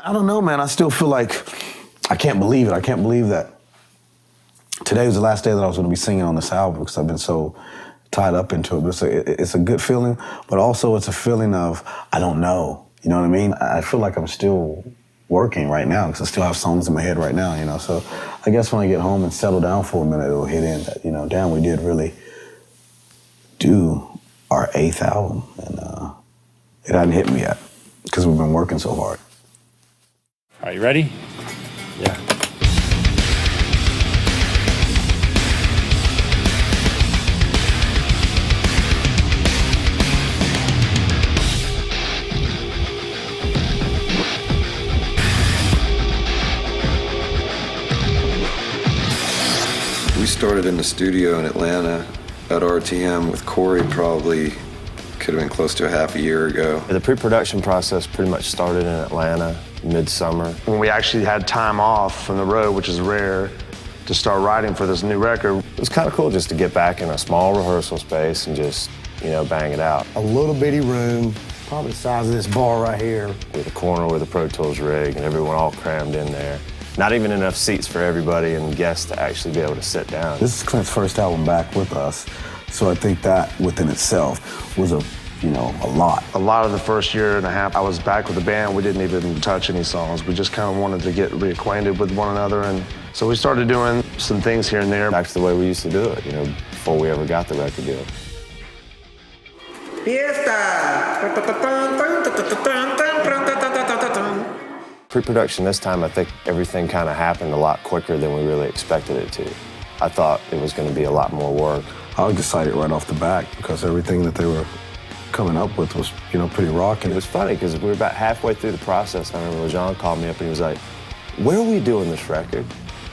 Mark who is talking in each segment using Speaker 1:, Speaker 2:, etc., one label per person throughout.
Speaker 1: I don't know, man. I still feel like I can't believe it. I can't believe that today was the last day that I was going to be singing on this album because I've been so tied up into it. But it's a good feeling, but also it's a feeling of I don't know. You know what I mean? I feel like I'm still working right now because I still have songs in my head right now, you know? So I guess when I get home and settle down for a minute, it'll hit in that, you know, damn, we did really do our 8th album. And it hadn't hit me yet because we've been working so hard.
Speaker 2: Are you ready?
Speaker 1: Yeah.
Speaker 3: We started in the studio in Atlanta at RTM with Corey probably could have been close to a half a year ago.
Speaker 4: The pre-production process pretty much started in Atlanta, midsummer.
Speaker 5: When we actually had time off from the road, which is rare, to start writing for this new record.
Speaker 4: It was kind of cool just to get back in a small rehearsal space and just, you know, bang it out.
Speaker 6: A little bitty room, probably the size of this bar right here.
Speaker 4: With a corner with a Pro Tools rig and everyone all crammed in there. Not even enough seats for everybody and guests to actually be able to sit down.
Speaker 1: This is Clint's first album back with us, so I think that within itself was a lot.
Speaker 5: A lot of the first year and a half I was back with the band, we didn't even touch any songs. We just kind of wanted to get reacquainted with one another, and so we started doing some things here and there.
Speaker 4: Back to the way we used to do it, you know, before we ever got the record deal. Pre-production this time, I think everything kind of happened a lot quicker than we really expected it to. I thought it was going to be a lot more work.
Speaker 1: I was excited right off the bat because everything that they were coming up with was, you know, pretty rocking.
Speaker 4: It was funny because we were about halfway through the process. I remember John called me up and he was like, "Where are we doing this record?"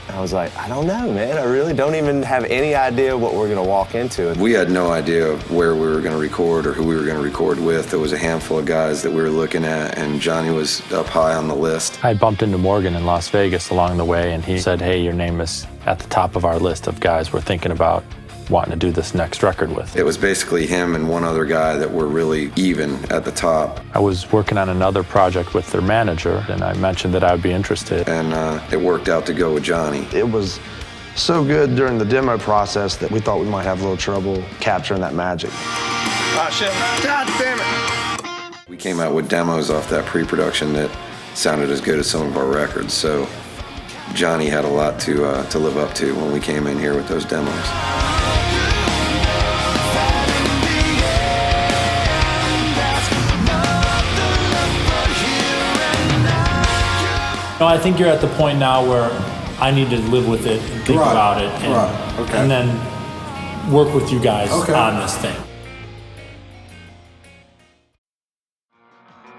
Speaker 4: And I was like, "I don't know, man. I really don't even have any idea what we're going to walk into."
Speaker 3: We had no idea where we were going to record or who we were going to record with. There was a handful of guys that we were looking at, and Johnny was up high on the list.
Speaker 2: I bumped into Morgan in Las Vegas along the way, and he said, "Hey, your name is at the top of our list of guys we're thinking about wanting to do this next record with."
Speaker 3: It was basically him and one other guy that were really even at the top.
Speaker 2: I was working on another project with their manager, and I mentioned that I would be interested.
Speaker 3: And it worked out to go with Johnny.
Speaker 5: It was so good during the demo process that we thought we might have a little trouble capturing that magic.
Speaker 6: Ah, shit. God damn it.
Speaker 3: We came out with demos off that pre-production that sounded as good as some of our records, so Johnny had a lot to live up to when we came in here with those demos.
Speaker 7: No, I think you're at the point now where I need to live with it and think about it and then work with you guys on this thing.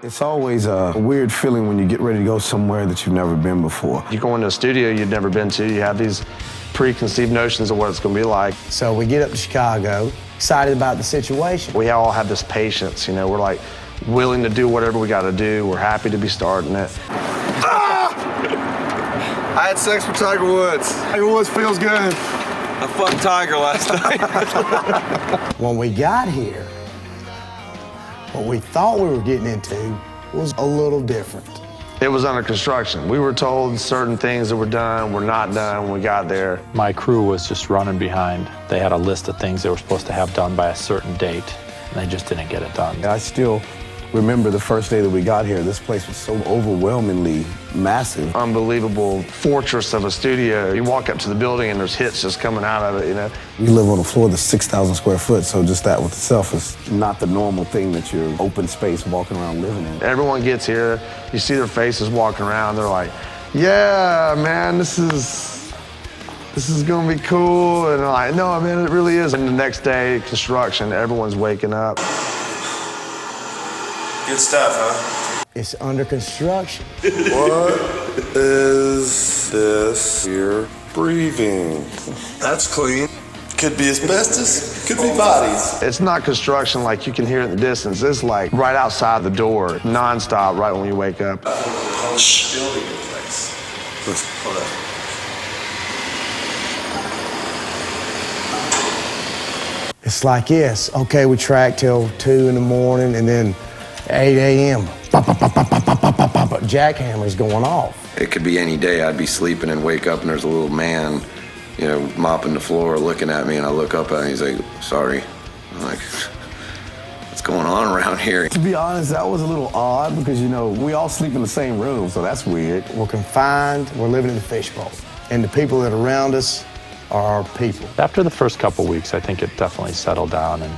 Speaker 1: It's always a weird feeling when you get ready to go somewhere that you've never been before.
Speaker 5: You go into a studio you've never been to, you have these preconceived notions of what it's going to be like.
Speaker 6: So we get up to Chicago, excited about the situation.
Speaker 5: We all have this patience, you know, we're like willing to do whatever we got to do. We're happy to be starting it.
Speaker 3: I had sex with Tiger Woods.
Speaker 6: Tiger Woods feels good.
Speaker 3: I fucked Tiger last night.
Speaker 6: When we got here, what we thought we were getting into was a little different.
Speaker 5: It was under construction. We were told certain things that were done were not done when we got there.
Speaker 2: My crew was just running behind. They had a list of things they were supposed to have done by a certain date, and they just didn't get it done.
Speaker 1: I still remember the first day that we got here. This place was so overwhelmingly massive.
Speaker 5: Unbelievable fortress of a studio. You walk up to the building and there's hits just coming out of it, you know.
Speaker 1: We live on a floor that's 6,000 square foot, so just that with itself is not the normal thing that you're open space walking around living in.
Speaker 5: Everyone gets here, you see their faces walking around, they're like, "Yeah, man, this is gonna be cool." And they're like, "No, man, it really is." And the next day, construction, everyone's waking up.
Speaker 3: Good stuff, huh?
Speaker 6: It's under construction.
Speaker 3: What is this you're breathing?
Speaker 8: That's clean. Could be asbestos, could be bodies.
Speaker 5: It's not construction like you can hear it in the distance. It's like right outside the door, nonstop, right when you wake up.
Speaker 8: Shh. Building in place. Hold on.
Speaker 6: It's like this. Okay, we track till 2 in the morning, and then 8 a.m. jackhammers going off.
Speaker 3: It could be any day. I'd be sleeping and wake up and there's a little man, you know, mopping the floor looking at me, and I look up at him and he's like, sorry. I'm like, what's going on around here?
Speaker 1: To be honest, that was a little odd because, you know, we all sleep in the same room, so that's weird.
Speaker 6: We're confined, we're living in the fishbowl. And the people that are around us are our people.
Speaker 2: After the first couple weeks, I think it definitely settled down, and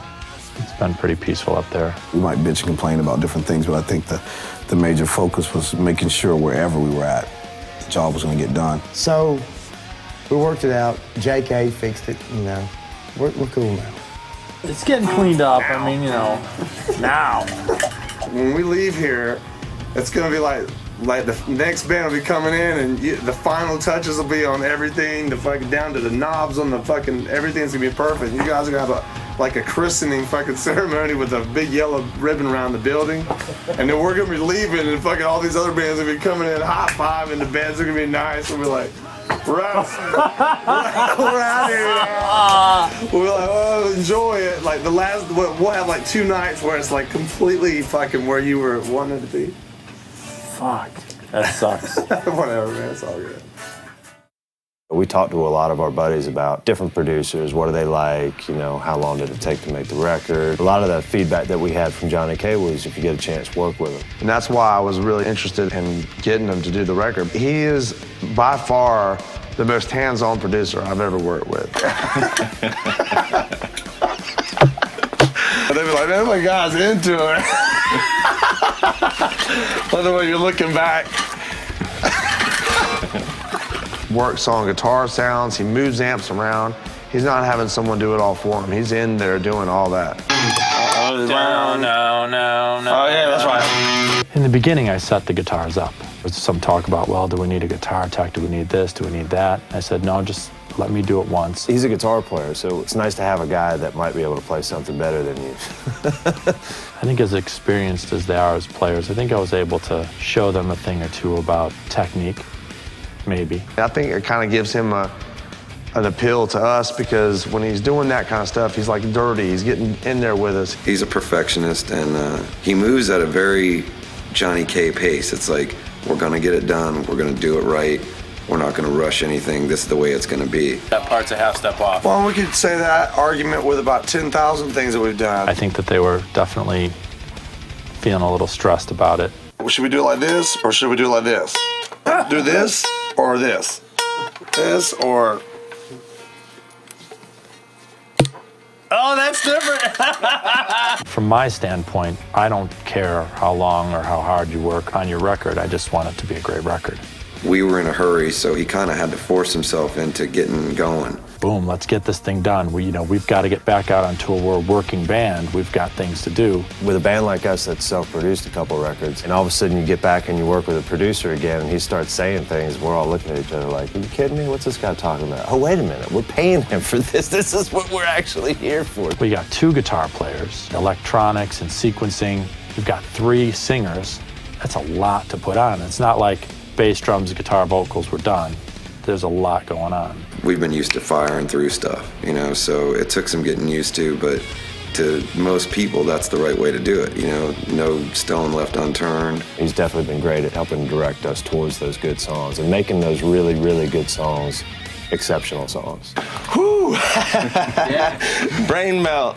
Speaker 2: it's been pretty peaceful up there.
Speaker 1: We might bitch and complain about different things, but I think the major focus was making sure wherever we were at, the job was going to get done.
Speaker 6: So we worked it out. JK fixed it, you know. We're cool now.
Speaker 7: It's getting cleaned up. I mean, you know, now.
Speaker 5: When we leave here, it's gonna be like the next band will be coming in, and the final touches will be on everything, the fucking down to the knobs on the fucking everything's gonna be perfect. You guys are gonna have like a christening fucking ceremony with a big yellow ribbon around the building, and then we're gonna be leaving, and fucking all these other bands are gonna be coming in high five, and the bands are gonna be nice, and we're like, we're out here now. We're like, oh, enjoy it. Like the last, we'll have like 2 nights where it's like completely fucking where you were wanting it to be.
Speaker 7: Fuck. That sucks.
Speaker 5: Whatever, man. It's all good.
Speaker 4: We talked to a lot of our buddies about different producers, what do they like, you know, how long did it take to make the record. A lot of the feedback that we had from Johnny K was if you get a chance, work with him.
Speaker 5: And that's why I was really interested in getting him to do the record. He is by far the most hands-on producer I've ever worked with. They'd be like, man, my guy's into it. By the way, you're looking back. Works on guitar sounds, he moves amps around. He's not having someone do it all for him. He's in there doing all that.
Speaker 2: No. Oh, yeah, that's right. In the beginning, I set the guitars up. There was some talk about, well, do we need a guitar tech? Do we need this? Do we need that? I said, no, just let me do it once.
Speaker 4: He's a guitar player, so it's nice to have a guy that might be able to play something better than you.
Speaker 2: I think as experienced as they are as players, I think I was able to show them a thing or two about technique. Maybe.
Speaker 5: I think it kind of gives him an appeal to us because when he's doing that kind of stuff, he's like dirty. He's getting in there with us.
Speaker 3: He's a perfectionist, and he moves at a very Johnny K pace. It's like, we're gonna get it done. We're gonna do it right. We're not gonna rush anything. This is the way it's gonna be.
Speaker 2: That part's a half step off.
Speaker 5: Well, we could say that argument with about 10,000 things that we've done.
Speaker 2: I think that they were definitely feeling a little stressed about it.
Speaker 5: Should we do it like this, or should we do it like this? Do this or this? This or...
Speaker 2: Oh, that's different. From my standpoint, I don't care how long or how hard you work on your record. I just want it to be a great record.
Speaker 3: We were in a hurry, so he kind of had to force himself into getting going.
Speaker 2: Boom, let's get this thing done. We've got to get back out on tour. We're a working band. We've got things to do.
Speaker 4: With a band like us that's self-produced a couple records, and all of a sudden you get back and you work with a producer again, and he starts saying things, we're all looking at each other like, are you kidding me? What's this guy talking about? Oh, wait a minute, we're paying him for this. This is what we're actually here for.
Speaker 2: We got 2 guitar players, electronics and sequencing. We've got 3 singers. That's a lot to put on. It's not like bass, drums, guitar, vocals were done. There's a lot going on.
Speaker 3: We've been used to firing through stuff, so it took some getting used to, but to most people, that's the right way to do it, no stone left unturned.
Speaker 4: He's definitely been great at helping direct us towards those good songs and making those really, really good songs exceptional songs.
Speaker 5: Whew! Yeah. Brain melt.